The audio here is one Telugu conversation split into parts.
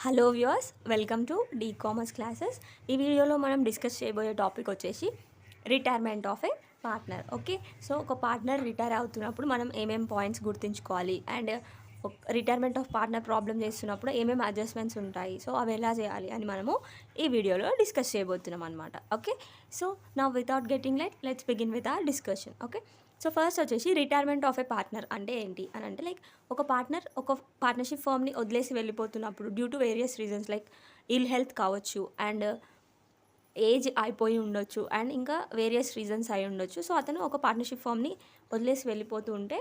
Hello viewers, welcome to the commerce classes. ఈ వీడియోలో మనం డిస్కస్ చేయబోయే టాపిక్ వచ్చేసి retirement of a partner. Okay, so ఒక పార్ట్నర్ రిటైర్ అవుతున్నప్పుడు మనం ఏమేం పాయింట్స్ గుర్తుంచుకోవాలి and retirement of partner problem చేస్తున్నప్పుడు ఏమేమి అడ్జస్ట్మెంట్స్ ఉంటాయి, సో అవి ఎలా చేయాలి అని మనము ఈ వీడియోలో డిస్కస్ చేయబోతున్నాం అనమాట. ఓకే, సో నా without getting let's begin with our discussion. Okay, so first వచ్చేసి రిటైర్మెంట్ ఆఫ్ ఏ పార్ట్నర్ అంటే ఏంటి అని అంటే ఒక పార్ట్నర్ ఒక పార్ట్నర్షిప్ ఫామ్ని వదిలేసి వెళ్ళిపోతున్నప్పుడు due to various reasons ill health కావచ్చు అండ్ ఏజ్ అయిపోయి ఉండొచ్చు అండ్ ఇంకా వేరియస్ రీజన్స్ అయి ఉండొచ్చు. సో అతను ఒక పార్ట్నర్షిప్ ఫామ్ని వదిలేసి వెళ్ళిపోతూ ఉంటే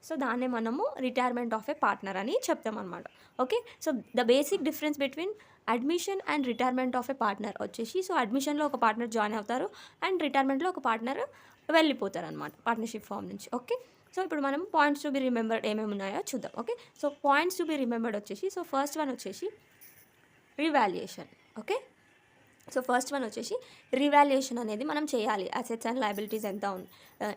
సో దాన్నే మనము రిటైర్మెంట్ ఆఫ్ ఏ పార్ట్నర్ అని చెప్తాం అనమాట. Okay, so the basic difference between admission and retirement of a partner వచ్చేసి, సో అడ్మిషన్లో ఒక పార్ట్నర్ జాయిన్ అవుతారు అండ్ రిటైర్మెంట్లో ఒక పార్ట్నర్ వెళ్ళిపోతారు అనమాట పార్ట్నర్షిప్ ఫామ్ నుంచి. ఓకే, సో ఇప్పుడు మనం పాయింట్స్ టు బి రిమెంబర్డ్ ఏమేమి ఉన్నాయో చూద్దాం. Okay, so points to be remembered వచ్చేసి, సో ఫస్ట్ వన్ వచ్చేసి revaluation. Okay, so first one వచ్చేసి రివాల్యుయేషన్ అనేది మనం చేయాలి. అసెట్స్ అండ్ లయబిలిటీస్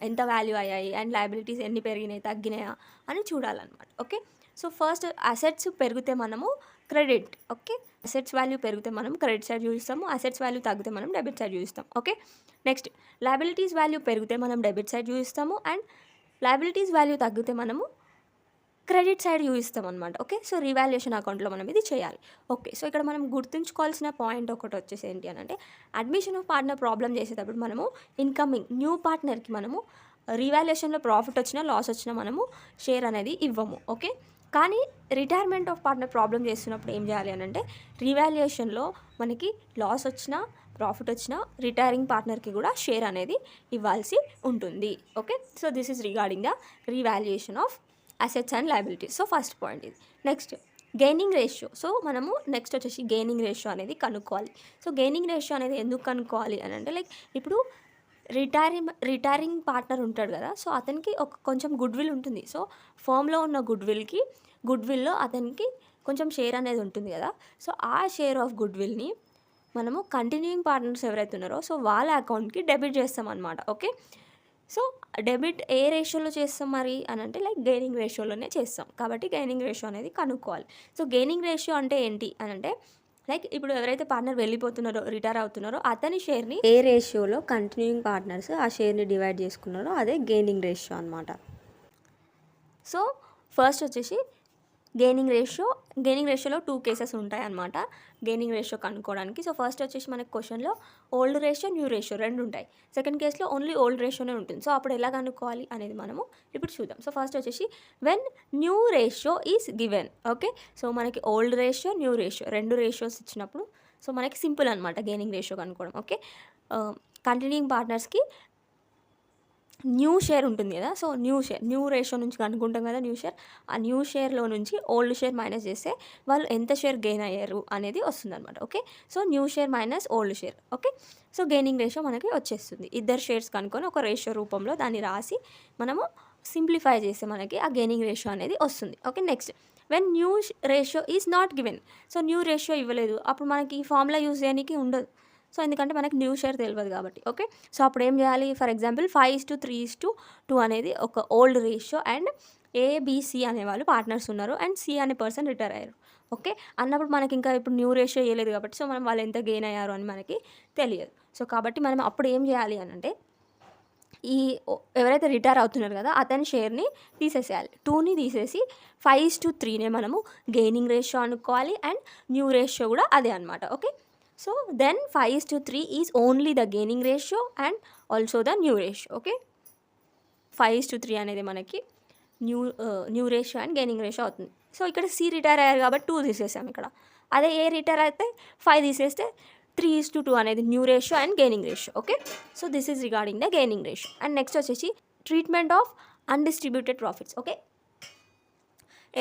ఎంత వాల్యూ అయ్యాయి అండ్ లయబిలిటీస్ ఎన్ని పెరిగినాయి తగ్గినాయా అని చూడాలన్నమాట. ఓకే, సో ఫస్ట్ అసెట్స్ పెరిగితే మనము క్రెడిట్, ఓకే, అసెట్స్ వాల్యూ పెరిగితే మనం క్రెడిట్ సైడ్ చూపిస్తాము, అసెట్స్ వాల్యూ తగ్గితే మనం డెబిట్ సైడ్ చూపిస్తాం. ఓకే, నెక్స్ట్ లయబిలిటీస్ వాల్యూ పెరిగితే మనం డెబిట్ సైడ్ చూపిస్తాము అండ్ లయబిలిటీస్ వాల్యూ తగ్గితే మనము క్రెడిట్ సైడ్ చూపిస్తాం అనమాట. ఓకే, సో రివాల్యుయేషన్ అకౌంట్లో మనం ఇది చేయాలి. ఓకే, సో ఇక్కడ మనం గుర్తుంచుకోవాల్సిన పాయింట్ ఒకటి వచ్చేసి ఏంటి అని అంటే, అడ్మిషన్ ఆఫ్ పార్ట్నర్ ప్రాబ్లం చేసేటప్పుడు మనము ఇన్కమింగ్ న్యూ పార్ట్నర్కి మనము రివాల్యుయేషన్లో ప్రాఫిట్ వచ్చినా లాస్ వచ్చినా మనము షేర్ అనేది ఇవ్వము. ఓకే, కానీ రిటైర్మెంట్ ఆఫ్ పార్ట్నర్ ప్రాబ్లం చేస్తున్నప్పుడు ఏం చేయాలి అని అంటే, రివాల్యుయేషన్లో మనకి లాస్ వచ్చినా ప్రాఫిట్ వచ్చినా రిటైరింగ్ పార్ట్నర్కి కూడా షేర్ అనేది ఇవ్వాల్సి ఉంటుంది. Okay, so this is regarding the revaluation of assets and liabilities. So first point ఇది. Next gaining ratio. సో మనము నెక్స్ట్ వచ్చేసి గెయినింగ్ రేషియో అనేది కనుక్కోవాలి. సో గెయినింగ్ రేషియో అనేది ఎందుకు కనుక్కోవాలి అని అంటే, ఇప్పుడు రిటైరింగ్ పార్ట్నర్ ఉంటాడు కదా, సో అతనికి కొంచెం గుడ్ విల్ ఉంటుంది. సో ఫర్మ్లో ఉన్న గుడ్ విల్లో అతనికి కొంచెం షేర్ అనేది ఉంటుంది కదా, సో ఆ షేర్ ఆఫ్ గుడ్ విల్ని మనము కంటిన్యూయింగ్ పార్ట్నర్స్ ఎవరైతే ఉన్నారో సో వాళ్ళ అకౌంట్కి డెబిట్ చేస్తాం అనమాట. ఓకే, సో డెబిట్ ఏ రేషియోలో చేస్తాం మరి అని అంటే గెయినింగ్ రేషియోలోనే చేస్తాం. కాబట్టి గెయినింగ్ రేషియో అనేది కనుక్కోవాలి. సో గెయినింగ్ రేషియో అంటే ఏంటి అని అంటే, ఇప్పుడు ఎవరైతే పార్ట్నర్ వెళ్ళిపోతున్నారో రిటైర్ అవుతున్నారో అతని షేర్ని ఏ రేషియోలో కంటిన్యూయింగ్ పార్ట్నర్స్ ఆ షేర్ని డివైడ్ చేసుకున్నారో అదే గెయినింగ్ రేషియో అనమాట. సో ఫస్ట్ వచ్చేసి గెయినింగ్ రేషియోలో 2 కేసెస్ ఉంటాయి అన్నమాట గెయినింగ్ రేషియో కనుక్కోవడానికి. సో ఫస్ట్ వచ్చేసి మనకి క్వశ్చన్లో ఓల్డ్ రేషియో న్యూ రేషియో 2 ఉంటాయి. సెకండ్ కేసులో ఓన్లీ ఓల్డ్ రేషియోనే ఉంటుంది. సో అప్పుడు ఎలా కనుక్కోవాలి అనేది మనము ఇప్పుడు చూద్దాం. సో ఫస్ట్ వచ్చేసి when new ratio is given. Okay, so మనకి old ratio new ratio 2 ratios ఇచ్చినప్పుడు సో మనకి సింపుల్ అనమాట గెయినింగ్ రేషియో కనుక్కోవడం. ఓకే, కంటిన్యూయింగ్ పార్ట్నర్స్కి న్యూ షేర్ ఉంటుంది కదా, సో న్యూ రేషియో నుంచి కనుక్కుంటాం కదా ఆ న్యూ షేర్లో నుంచి ఓల్డ్ షేర్ మైనస్ చేస్తే వాళ్ళు ఎంత షేర్ గెయిన్ అయ్యారు అనేది వస్తుందన్నమాట. Okay, so new share minus old share. Okay, so gaining ratio మనకి వచ్చేస్తుంది. ఇద్దరు షేర్స్ కనుక్కొని ఒక రేషియో రూపంలో దాన్ని రాసి మనము సింప్లిఫై చేస్తే మనకి ఆ గెయినింగ్ రేషియో అనేది వస్తుంది. Okay, next when new ratio is not given. So new ratio ఇవ్వలేదు, అప్పుడు మనకి ఈ ఫార్ములా యూజ్ చేయడానికి ఉండదు. సో ఎందుకంటే మనకి న్యూ షేర్ తెలియదు కాబట్టి. ఓకే, సో అప్పుడు ఏం చేయాలి, ఫర్ ఎగ్జాంపుల్ 5:3:2 అనేది ఒక ఓల్డ్ రేషియో అండ్ ఏబిసి అనేవాళ్ళు పార్ట్నర్స్ ఉన్నారు అండ్ సి అనే పర్సన్ రిటైర్ అయ్యారు. ఓకే, అన్నప్పుడు మనకి ఇంకా ఇప్పుడు న్యూ రేషియో వేయలేదు కాబట్టి సో మనం వాళ్ళు ఎంత గెయిన్ అయ్యారు అని మనకి తెలియదు. సో కాబట్టి మనం అప్పుడు ఏం చేయాలి అని అంటే, ఎవరైతే రిటైర్ అవుతున్నారు కదా అతని షేర్ని తీసేసేయాలి. 2ని తీసేసి 5:3నే మనము గెయినింగ్ రేషియో అనుకోవాలి అండ్ న్యూ రేషియో కూడా అదే అనమాట. Okay, so then 5:3 is only the gaining ratio and also the new ratio. Okay, 5:3 అనేది మనకి new ratio and gaining ratio అవుతుంది. సో ఇక్కడ సి రిటైర్ అయ్యారు కాబట్టి 2 తీసేసాం ఇక్కడ. అదే ఏ రిటైర్ అయితే 5 తీసేస్తే 3:2 అనేది new ratio and gaining ratio. Okay, so this is regarding the gaining ratio. And next వచ్చేసి treatment of undistributed profits. Okay,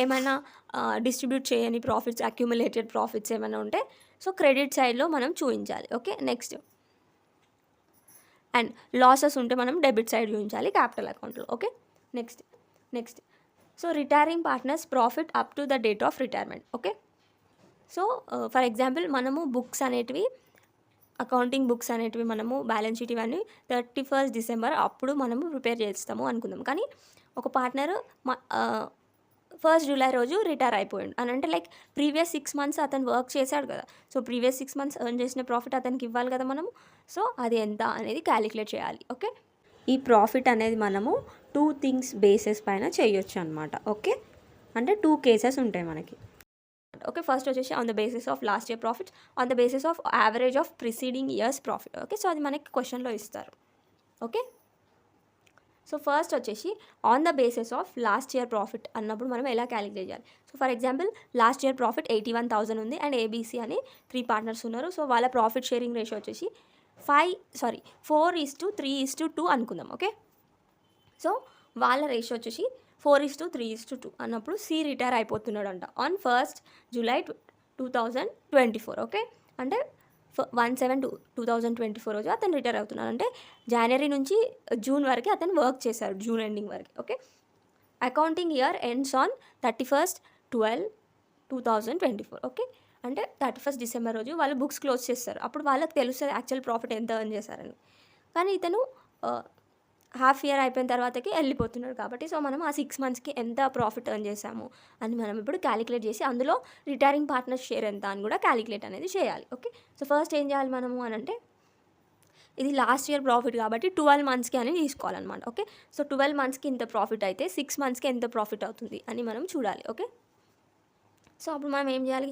ఏమైనా డిస్ట్రిబ్యూట్ చేయని ప్రాఫిట్స్, అక్యుములేటెడ్ ప్రాఫిట్స్ ఏమైనా ఉంటే సో క్రెడిట్ సైడ్లో మనం చూపించాలి. ఓకే, నెక్స్ట్ అండ్ లాసెస్ ఉంటే మనం డెబిట్ సైడ్ చూపించాలి క్యాపిటల్ అకౌంట్లో. Okay, next so retiring partners profit up to the date of retirement. Okay, so for example మనము అకౌంటింగ్ బుక్స్ అనేటివి మనము బ్యాలెన్స్ షీట్ ఇవన్నీ 31st December అప్పుడు మనము ప్రిపేర్ చేస్తాము అనుకుందాం. కానీ ఒక పార్ట్నర్ 1st జూలై రోజు రిటైర్ అయిపోయిండు అని అంటే లైక్ ప్రీవియస్ 6 మంత్స్ అతను వర్క్ చేశాడు కదా. సో ప్రీవియస్ 6 మంత్స్ ఎర్న్ చేసిన ప్రాఫిట్ అతనికి ఇవ్వాలి కదా మనము. సో అది ఎంత అనేది క్యాలిక్యులేట్ చేయాలి. ఓకే, ఈ ప్రాఫిట్ అనేది మనము 2 థింగ్స్ బేసిస్ పైన చేయొచ్చు అనమాట. ఓకే, అంటే 2 కేసెస్ ఉంటాయి మనకి. ఓకే, ఫస్ట్ వచ్చేసి on the basis of last year profits, on the basis of average of preceding years profit. Okay, so అది మనకి క్వశ్చన్లో ఇస్తారు. ఓకే, సో ఫస్ట్ వచ్చేసి on the basis of last year profit అన్నప్పుడు మనం ఎలా క్యాలిక్యులేట్ చేయాలి. So for example last year profit 81,000 ఉంది అండ్ ఏబీసీ అని 3 పార్ట్నర్స్ ఉన్నారు. సో వాళ్ళ ప్రాఫిట్ షేరింగ్ రేషియో వచ్చేసి 4:3:2 అనుకుందాం. ఓకే, సో వాళ్ళ రేషియో వచ్చేసి 4:3:2 అన్నప్పుడు సి రిటైర్ అయిపోతున్నాడంట ఆన్ 1st జూలై 2024. ఓకే, అంటే 1/7/2024 రోజు అతను రిటైర్ అవుతున్నాడు. అంటే జనవరి నుంచి జూన్ వరకు అతను వర్క్ చేశారు, జూన్ ఎండింగ్ వరకు. Okay, accounting year ends on 31/12/2024. Okay, అంటే 31st డిసెంబర్ రోజు వాళ్ళు బుక్స్ క్లోజ్ చేస్తారు. అప్పుడు వాళ్ళకి తెలుస్తుంది యాక్చువల్ ప్రాఫిట్ ఎంత ఎర్న్ చేశారని. కానీ ఇతను హాఫ్ ఇయర్ అయిపోయిన తర్వాతకి వెళ్ళిపోతున్నాడు కాబట్టి సో మనం ఆ 6 మంత్స్కి ఎంత ప్రాఫిట్ ఎర్న్ చేసాము అని మనం ఇప్పుడు క్యాలిక్యులేట్ చేసి అందులో రిటైరింగ్ పార్ట్నర్ షేర్ ఎంత అని కూడా క్యాలిక్యులేట్ అనేది చేయాలి. ఓకే, సో ఫస్ట్ ఏం చేయాలి మనము అని అంటే ఇది లాస్ట్ ఇయర్ ప్రాఫిట్ కాబట్టి 12 మంత్స్కి అని తీసుకోవాలన్నమాట. ఓకే, సో 12 మంత్స్కి ఇంత ప్రాఫిట్ అయితే 6 మంత్స్కి ఎంత ప్రాఫిట్ అవుతుంది అని మనం చూడాలి. ఓకే, సో అప్పుడు మనం ఏం చేయాలి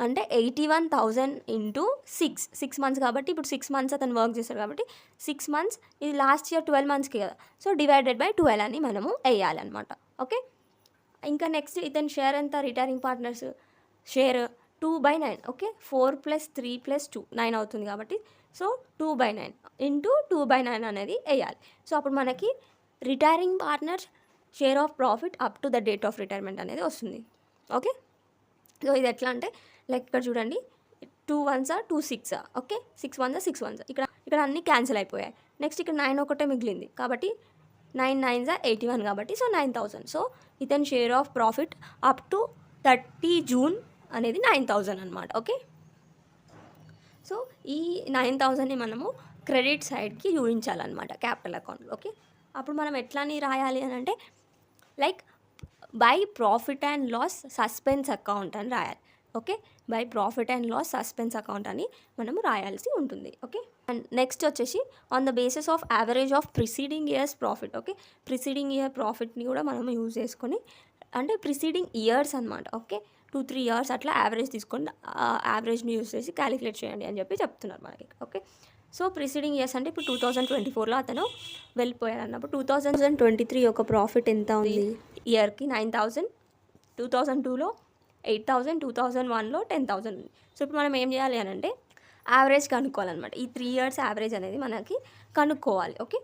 అంటే 81,000 ఇంటూ 6 మంత్స్ కాబట్టి ఇప్పుడు 6 మంత్స్ అతను వర్క్ చేశారు కాబట్టి 6 మంత్స్ ఇది లాస్ట్ ఇయర్ 12 మంత్స్కి కదా. సో డివైడెడ్ బై 12 అని మనము వేయాలన్నమాట. ఓకే, ఇంకా నెక్స్ట్ ఇతని షేర్ ఎంత రిటైరింగ్ పార్ట్నర్స్ షేర్ 2/9. ఓకే, 4 + 3 + 2 9 అవుతుంది కాబట్టి సో 2/9 ఇంటూ 2/9 అనేది వేయాలి. సో అప్పుడు మనకి retiring partner share of profit up to the date of retirement అనేది వస్తుంది. ఓకే, సో ఇది ఎట్లా అంటే లైక్ ఇక్కడ చూడండి 2 1s 2 6. ఓకే, 6 1s 6 1s ఇక్కడ అన్నీ క్యాన్సిల్ అయిపోయాయి. నెక్స్ట్ ఇక్కడ 9 ఒకటే మిగిలింది కాబట్టి 9 9s 81 కాబట్టి సో 9,000. సో ఇతని share of profit up to 30 June అనేది 9,000 అనమాట. ఓకే, సో ఈ 9,000ని మనము క్రెడిట్ సైడ్కి చూపించాలన్నమాట క్యాపిటల్ అకౌంట్లో. ఓకే, అప్పుడు మనం ఎట్లాని రాయాలి అని అంటే like by profit and loss suspense account అని రాయాలి. Okay, by profit and loss suspense account అని మనము రాయాల్సి ఉంటుంది. ఓకే, అండ్ నెక్స్ట్ వచ్చేసి on the basis of average of preceding years profit. Okay, preceding year ప్రాఫిట్ని కూడా మనం యూజ్ చేసుకొని అంటే ప్రిసీడింగ్ ఇయర్స్ అనమాట. ఓకే, 2-3 years అట్లా యావరేజ్ తీసుకొని యావరేజ్ని యూజ్ చేసి క్యాలిక్యులేట్ చేయండి అని చెప్పి చెప్తున్నారు మనకి. ఓకే, సో ప్రిసీడింగ్ ఇయర్స్ అంటే ఇప్పుడు 2024లో అతను వెళ్ళిపోయారు అన్నప్పుడు 2023 యొక్క ప్రాఫిట్ ఎంత ఉంది ఇయర్కి 9,000, 2002లో 8,000, 2001లో 10,000 ఉంది. సో ఇప్పుడు మనం ఏం చేయాలి అని అంటే యావరేజ్ కనుక్కోవాలన్నమాట. ఈ 3 years యావరేజ్ అనేది మనకి కనుక్కోవాలి. ఓకే,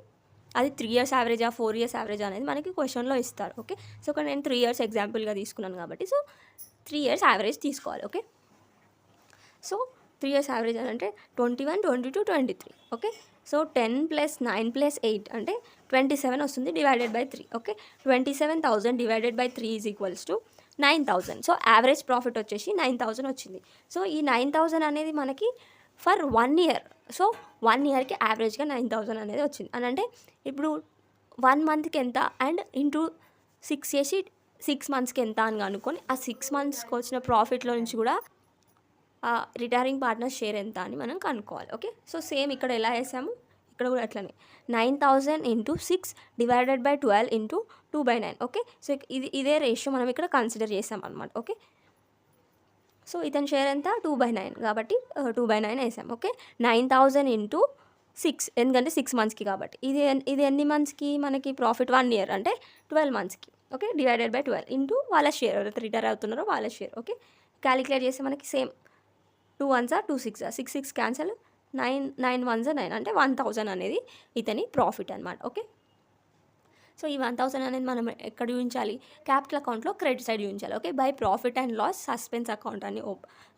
అది 3 years యావరేజా 4 years యావరేజ్ అనేది మనకి క్వశ్చన్లో ఇస్తారు. ఓకే, సో ఇక్కడ నేను 3 years ఎగ్జాంపుల్గా తీసుకున్నాను కాబట్టి సో 3 years యావరేజ్ తీసుకోవాలి. ఓకే, సో 3 years యావరేజ్ అని అంటే 21, 22, 23. ఓకే, సో 10 + 9 + 8 అంటే 27 వస్తుంది divided by 3. Okay, 27,000 divided by 3 = 9,000. So average profit వచ్చేసి 9,000 వచ్చింది. సో ఈ 9,000 అనేది మనకి ఫర్ 1 year. సో 1 yearకి యావరేజ్గా 9,000 అనేది వచ్చింది అని అంటే ఇప్పుడు 1 monthకి ఎంత అండ్ ఇంటూ 6 చేసి 6 monthsకి ఎంత అని కనుక్కొని ఆ 6 monthsకి వచ్చిన ప్రాఫిట్లో నుంచి కూడా రిటైరింగ్ పార్ట్నర్ షేర్ ఎంత అని మనం కనుక్కోవాలి. ఓకే, సో సేమ్ ఇక్కడ ఎలా వేసాము ఇక్కడ కూడా అట్లనే 9,000 into 6 divided by 12 into 2/9. Okay, so ఇదే రేషియో మనం ఇక్కడ కన్సిడర్ చేసాం అనమాట. ఓకే, సో ఇతని షేర్ ఎంత 2/9 కాబట్టి 2/9 వేసాం. ఓకే, 9,000 ఇంటూ 6 ఎందుకంటే 6 monthsకి కాబట్టి ఇది ఎన్ని మంత్స్కి మనకి ప్రాఫిట్ 1 year అంటే 12 monthsకి. ఓకే, డివైడెడ్ బై 12 ఇంటూ వాళ్ళ షేర్ ఎవరైతే రిటైర్ అవుతున్నారో వాళ్ళ షేర్. ఓకే, క్యాలిక్యులేట్ చేస్తే మనకి సేమ్ 2 1s 2 6 6 6 క్యాన్సల్ 9 9 1s 9 అంటే 1,000 అనేది ఇతని ప్రాఫిట్ అనమాట. ఓకే, సో ఈ 1,000 అనేది మనం ఎక్కడ చూపించాలి క్యాపిటల్ అకౌంట్లో క్రెడిట్ సైడ్ చూపించాలి. Okay, by profit and loss suspense account అని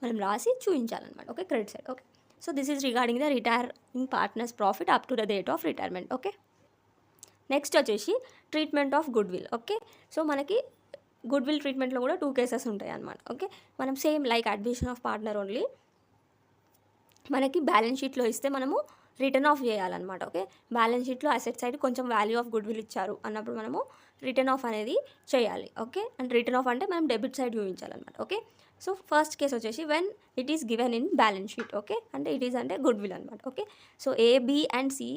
మనం రాసి చూపించాలన్నమాట. Okay, credit side. Okay, so this is regarding the retiring partners profit up to the date of retirement. Okay, next వచ్చేసి treatment of goodwill. Okay, so మనకి గుడ్ విల్ ట్రీట్మెంట్లో కూడా 2 cases ఉంటాయి అన్నమాట. ఓకే, మనం same like admission of partner only మనకి బ్యాలెన్స్ షీట్లో ఇస్తే మనము రిటర్న్ ఆఫ్ చేయాలన్నమాట. ఓకే, బ్యాలెన్స్ షీట్లో అసెట్ సైడ్ కొంచెం వాల్యూ ఆఫ్ గుడ్ విల్ ఇచ్చారు అన్నప్పుడు మనము రిటర్న్ ఆఫ్ అనేది చేయాలి. ఓకే, అండ్ రిటర్న్ ఆఫ్ అంటే మనం డెబిట్ సైడ్ చూపించాలన్నమాట. ఓకే, సో ఫస్ట్ కేస్ వచ్చేసి when it is given in balance sheet. Okay, అంటే ఇట్ ఈస్ అంటే గుడ్ విల్ అనమాట. Okay, so A, B and C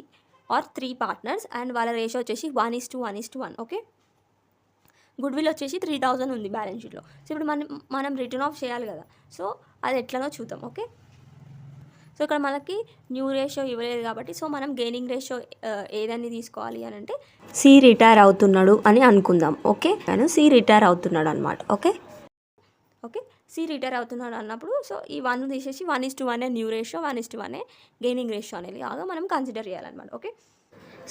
are 3 partners and వాళ్ళ రేషియో వచ్చేసి 1:1:1. ఓకే, గుడ్ విల్ వచ్చేసి 3000 ఉంది బ్యాలెన్స్ షీట్లో. సో ఇప్పుడు మనం రిటర్న్ ఆఫ్ చేయాలి కదా, సో అది ఎట్లనో చూద్దాం. ఓకే, సో ఇక్కడ మనకి న్యూ రేషియో ఇవ్వలేదు కాబట్టి సో మనం గెయినింగ్ రేషియో ఏదని తీసుకోవాలి అని అంటే సి రిటైర్ అవుతున్నాడు అని అనుకుందాం. ఓకే, నేను సి రిటైర్ అవుతున్నాడు అనమాట. ఓకే, ఓకే, సి రిటైర్ అవుతున్నాడు అన్నప్పుడు సో ఈ 1 తీసేసి 1:1 న్యూ రేషియో, 1:1 గెయినింగ్ రేషియో అనేది లాగా మనం కన్సిడర్ చేయాలన్నమాట. ఓకే,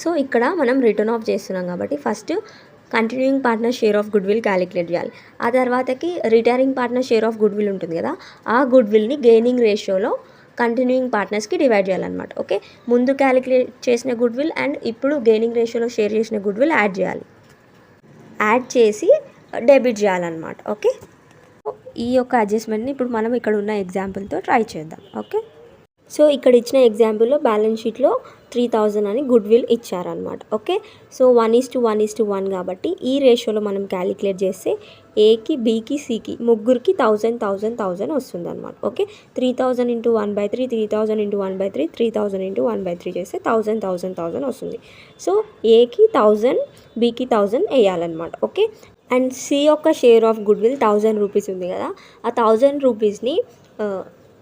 సో ఇక్కడ మనం రిటర్న్ ఆఫ్ చేస్తున్నాం కాబట్టి first continuing partner share of good will calculate చేయాలి. ఆ తర్వాతకి retiring partner share of good will ఉంటుంది కదా, ఆ గుడ్ విల్ని గెయినింగ్ రేషియోలో కంటిన్యూయింగ్ పార్ట్నర్స్కి డివైడ్ చేయాలన్నమాట. ఓకే, ముందు క్యాలిక్యులేట్ చేసిన గుడ్ విల్ అండ్ ఇప్పుడు గెయినింగ్ రేషియోలో షేర్ చేసిన గుడ్ విల్ యాడ్ చేయాలి. యాడ్ చేసి డెబిట్ చేయాలన్నమాట. ఓకే, ఈ యొక్క అడ్జస్ట్మెంట్ని ఇప్పుడు మనం ఇక్కడ ఉన్న ఎగ్జాంపుల్తో ట్రై చేద్దాం. ఓకే, సో ఇక్కడ ఇచ్చిన ఎగ్జాంపుల్లో బ్యాలెన్స్ షీట్లో 3000 అని గుడ్ విల్ ఇచ్చారనమాట. ఓకే, సో 1:1:1 కాబట్టి ఈ రేషియోలో మనం క్యాలిక్యులేట్ చేస్తే ఏకి, బీకి, సికి ముగ్గురికి 1000 వస్తుంది అనమాట. ఓకే, 3000 × 1/3, 3000 × 1/3, 3000 × 1/3 చేస్తే 1000 వస్తుంది. సో ఏకి 1000, బీకి 1000 వేయాలన్నమాట. ఓకే, అండ్ సి యొక్క share of good will 1000 rupees ఉంది కదా, ఆ 1000 రూపీస్ని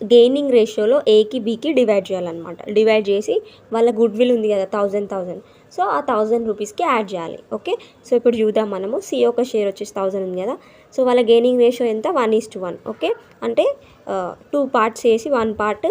గెయినింగ్ రేషియోలో ఏకి, బీకి డివైడ్ చేయాలన్నమాట. డివైడ్ చేసి వాళ్ళ గుడ్ విల్ ఉంది కదా 1000, సో ఆ 1000 రూపీస్కి యాడ్ చేయాలి. ఓకే, సో ఇప్పుడు చూద్దాం మనము. సి యొక్క షేర్ వచ్చేసి 1000 ఉంది కదా, సో వాళ్ళ గెయినింగ్ రేషియో ఎంత 1:1. ఓకే, అంటే 2 పార్ట్స్ చేసి 1 పార్ట్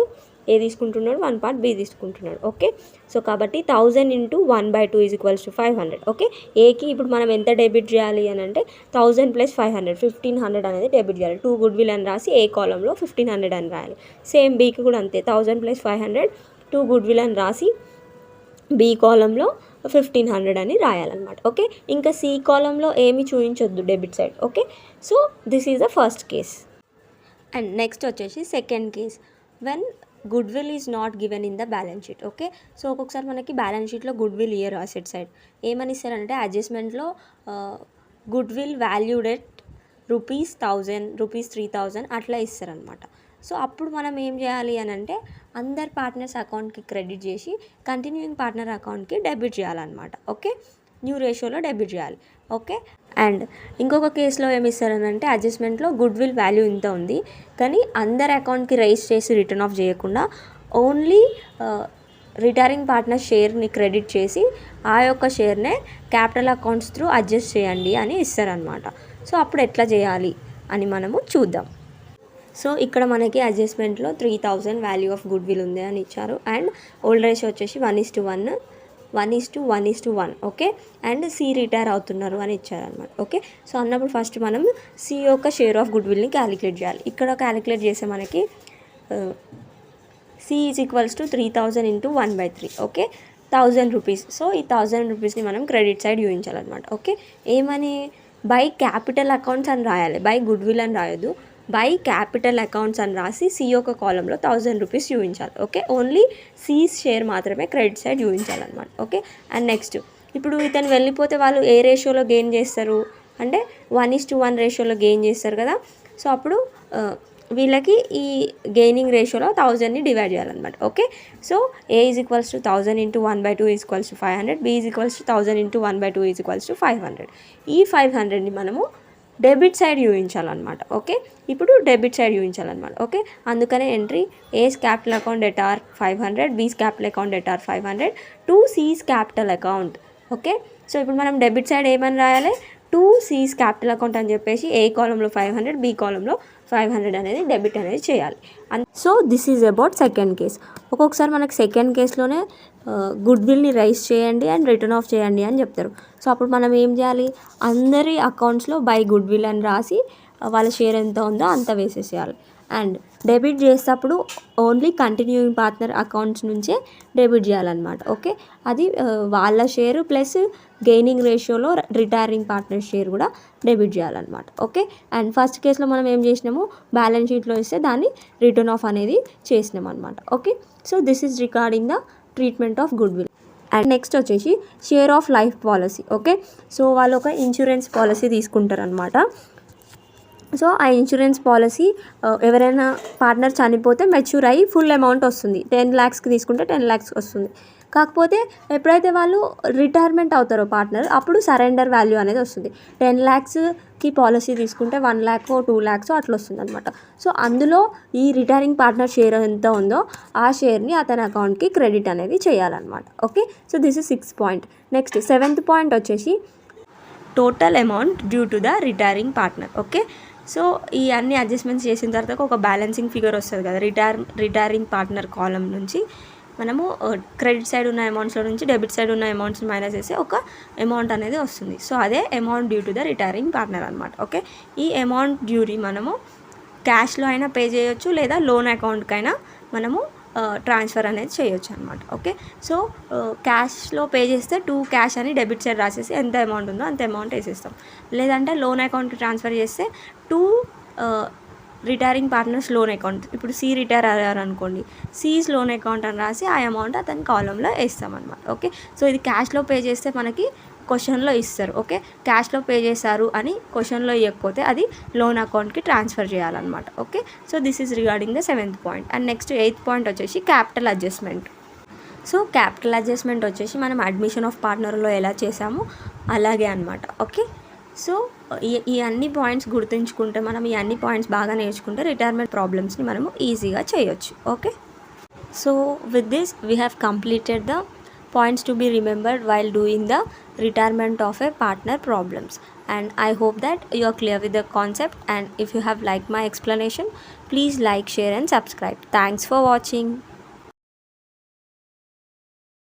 ఏ తీసుకుంటున్నాడు, 1 పార్ట్ బి తీసుకుంటున్నాడు. ఓకే, సో కాబట్టి 1000 × 1/2 = 500. ఓకే, ఏకి ఇప్పుడు మనం ఎంత డెబిట్ చేయాలి అని అంటే 1000 + 500 1500 అనేది డెబిట్ చేయాలి. 2 గుడ్ విల్ అని రాసి ఏ కాలంలో 1500 అని రాయాలి. సేమ్ బీకి కూడా అంతే, 1000 + 500 2 గుడ్ విల్ అని రాసి బి కాలంలో 1500 అని రాయాలన్నమాట. ఓకే, ఇంకా సి కాలంలో ఏమి చూపించొద్దు debit side. Okay, so this is the first case. And next వచ్చేసి second case, when goodwill is not given in the balance sheet. Okay, so ఒక్కొక్కసారి మనకి బ్యాలెన్స్ షీట్లో గుడ్ విల్ ఇయర్ అసెట్ సైడ్ ఏమని ఇస్తారంటే అడ్జస్ట్మెంట్లో గుడ్ విల్ వాల్యూడ్ ఎట్ ₹1000, ₹3000 అట్లా ఇస్తారనమాట. సో అప్పుడు మనం ఏం చేయాలి అని అంటే అందరు పార్ట్నర్స్ అకౌంట్కి క్రెడిట్ చేసి కంటిన్యూయింగ్ పార్ట్నర్ అకౌంట్కి డెబిట్ చేయాలన్నమాట. ఓకే, న్యూ రేషియోలో డెబిట్ చేయాలి. ఓకే, అండ్ ఇంకొక కేసులో ఏమి ఇస్తారనంటే అడ్జస్ట్మెంట్లో గుడ్ విల్ వాల్యూ ఇంత ఉంది కానీ అందరి అకౌంట్కి రైజ్ చేసి రిటర్న్ ఆఫ్ చేయకుండా ఓన్లీ రిటైరింగ్ పార్ట్నర్ షేర్ని క్రెడిట్ చేసి ఆ యొక్క షేర్నే క్యాపిటల్ అకౌంట్స్ త్రూ అడ్జస్ట్ చేయండి అని ఇస్తారనమాట. సో అప్పుడు ఎట్లా చేయాలి అని మనము చూద్దాం. సో ఇక్కడ మనకి అడ్జస్ట్మెంట్లో 3000 వాల్యూ ఆఫ్ గుడ్ విల్ ఉంది అని ఇచ్చారు అండ్ ఓల్డ్ రేషియో వచ్చేసి 1:1. ఓకే, అండ్ సి రిటైర్ అవుతున్నారు అని ఇచ్చారనమాట. ఓకే, సో అన్నప్పుడు ఫస్ట్ మనం సి యొక్క షేర్ ఆఫ్ గుడ్ విల్ని క్యాలిక్యులేట్ చేయాలి. ఇక్కడ క్యాలిక్యులేట్ చేస్తే మనకి C is equals to 3000 × 1/3. Okay, 1000 rupees. So ఈ 1000 రూపీస్ని మనం క్రెడిట్ సైడ్ చూపించాలన్నమాట. ఓకే, ఏమని బై క్యాపిటల్ అకౌంట్స్ అని రాయాలి, బై గుడ్ విల్ అని రాయొద్దు, బై క్యాపిటల్ అకౌంట్స్ అని రాసి సి యొక్క కాలంలో 1000 రూపీస్ చూపించాలి. ఓకే, ఓన్లీ సి షేర్ మాత్రమే క్రెడిట్ సైడ్ చూపించాలన్నమాట. ఓకే, అండ్ నెక్స్ట్ ఇప్పుడు ఇతను వెళ్ళిపోతే వాళ్ళు ఏ రేషియోలో గెయిన్ చేస్తారు అంటే 1:1 రేషియోలో గెయిన్ చేస్తారు కదా. సో అప్పుడు వీళ్ళకి ఈ గెయినింగ్ రేషియోలో 1000ని డివైడ్ చేయాలన్నమాట. Okay, so A is equals to 1000 × 1/2 = 500, B is equals to 1000 × 1/2 = 500. ఈ 500ని మనము డెబిట్ సైడ్ చూపించాలన్నమాట. ఓకే, ఇప్పుడు డెబిట్ సైడ్ చూపించాలన్నమాట. ఓకే, అందుకనే entry A's capital account at R 500, B's capital account at R 500 to C's capital account. Okay, so ఇప్పుడు మనం డెబిట్ సైడ్ ఏమని రాయాలి, టు సీస్ క్యాపిటల్ అకౌంట్ అని చెప్పేసి ఏ కాలంలో 500, బి కాలంలో 500 అనేది డెబిట్ అనేది చేయాలి. So this is about second case. ఒక్కొక్కసారి మనకి సెకండ్ కేసులోనే గుడ్ విల్ని రైజ్ చేయండి అండ్ రిటర్న్ ఆఫ్ చేయండి అని చెప్తారు. సో అప్పుడు మనం ఏం చేయాలి, అందరి అకౌంట్స్లో బై గుడ్ విల్ అని రాసి వాళ్ళ షేర్ ఎంత ఉందో అంత వేసేసేయాలి. అండ్ డెబిట్ చేసేటప్పుడు ఓన్లీ కంటిన్యూయింగ్ పార్ట్నర్ అకౌంట్స్ నుంచే డెబిట్ చేయాలన్నమాట. ఓకే, అది వాళ్ళ షేరు ప్లస్ గెయినింగ్ రేషియోలో రిటైరింగ్ పార్ట్నర్ షేర్ కూడా డెబిట్ చేయాలన్నమాట. ఓకే, అండ్ ఫస్ట్ కేసులో మనం ఏం చేసినాము, బ్యాలెన్స్ షీట్లో ఇస్తే దాన్ని రిటర్న్ ఆఫ్ అనేది చేసినాం అనమాట. Okay, so this is regarding the treatment of goodwill. And next వచ్చేసి share of life policy. Okay, so వాళ్ళు ఒక ఇన్సూరెన్స్ పాలసీ తీసుకుంటారు అనమాట. సో ఆ ఇన్సూరెన్స్ పాలసీ ఎవరైనా పార్ట్నర్ చనిపోతే మెచ్యూర్ అయ్యి ఫుల్ అమౌంట్ వస్తుంది. 10 lakhsకి తీసుకుంటే 10 lakhs వస్తుంది. కాకపోతే ఎప్పుడైతే వాళ్ళు రిటైర్మెంట్ అవుతారో పార్ట్నర్, అప్పుడు సరెండర్ వాల్యూ అనేది వస్తుంది. 10 lakhsకి పాలసీ తీసుకుంటే 1 lakh 2 lakhs అట్లా వస్తుంది అనమాట. సో అందులో ఈ రిటైరింగ్ పార్ట్నర్ షేర్ ఎంత ఉందో ఆ షేర్ని అతని అకౌంట్కి క్రెడిట్ అనేది చేయాలన్నమాట. Okay, so this is 6th point. Next 7th point వచ్చేసి total amount due to the retiring partner. Okay, so ఈ అన్ని అడ్జస్ట్మెంట్స్ చేసిన తర్వాత ఒక బ్యాలెన్సింగ్ ఫిగర్ వస్తుంది కదా రిటైరింగ్ పార్ట్నర్ కాలం నుంచి మనము క్రెడిట్ సైడ్ ఉన్న అమౌంట్స్లో నుంచి డెబిట్ సైడ్ ఉన్న అమౌంట్స్ని మైనస్ చేస్తే ఒక అమౌంట్ అనేది వస్తుంది. సో అదే amount due to the retiring partner అనమాట. ఓకే, ఈ అమౌంట్ డ్యూని మనము క్యాష్లో అయినా పే చేయొచ్చు, లేదా లోన్ అకౌంట్కైనా మనము ట్రాన్స్ఫర్ అనేది చేయొచ్చు అనమాట. ఓకే, సో క్యాష్లో పే చేస్తే 2 cash అని డెబిట్ సైడ్ రాసేసి ఎంత అమౌంట్ ఉందో అంత అమౌంట్ వేసేస్తాం. లేదంటే లోన్ అకౌంట్కి ట్రాన్స్ఫర్ చేస్తే 2 రిటైరింగ్ పార్ట్నర్స్ లోన్ అకౌంట్, ఇప్పుడు సి రిటైర్ అయ్యారు అనుకోండి, సీస్ లోన్ అకౌంట్ అని రాసి ఆ అమౌంట్ అతని కాలంలో వేస్తామన్నమాట. ఓకే, సో ఇది క్యాష్లో పే చేస్తే మనకి క్వశ్చన్లో ఇస్తారు. ఓకే, క్యాష్లో పే చేశారు అని క్వశ్చన్లో ఇవ్వకపోతే అది లోన్ అకౌంట్కి ట్రాన్స్ఫర్ చేయాలన్నమాట. Okay, so this is regarding the 7th point. And next 8th point వచ్చేసి capital adjustment. So capital adjustment వచ్చేసి మనం అడ్మిషన్ ఆఫ్ పార్ట్నర్లో ఎలా చేసామో అలాగే అనమాట. ఓకే, సో ఈ అన్ని పాయింట్స్ గుర్తుంచుకుంటే, మనం ఈ అన్ని పాయింట్స్ బాగా నేర్చుకుంటే రిటైర్మెంట్ ప్రాబ్లమ్స్ని మనము ఈజీగా చేయొచ్చు. Okay, so with this we have completed the points to be remembered while doing the retirement of a partner problems, and I hope that you are clear with the concept. And if you have liked my explanation, please like, share and subscribe. Thanks for watching.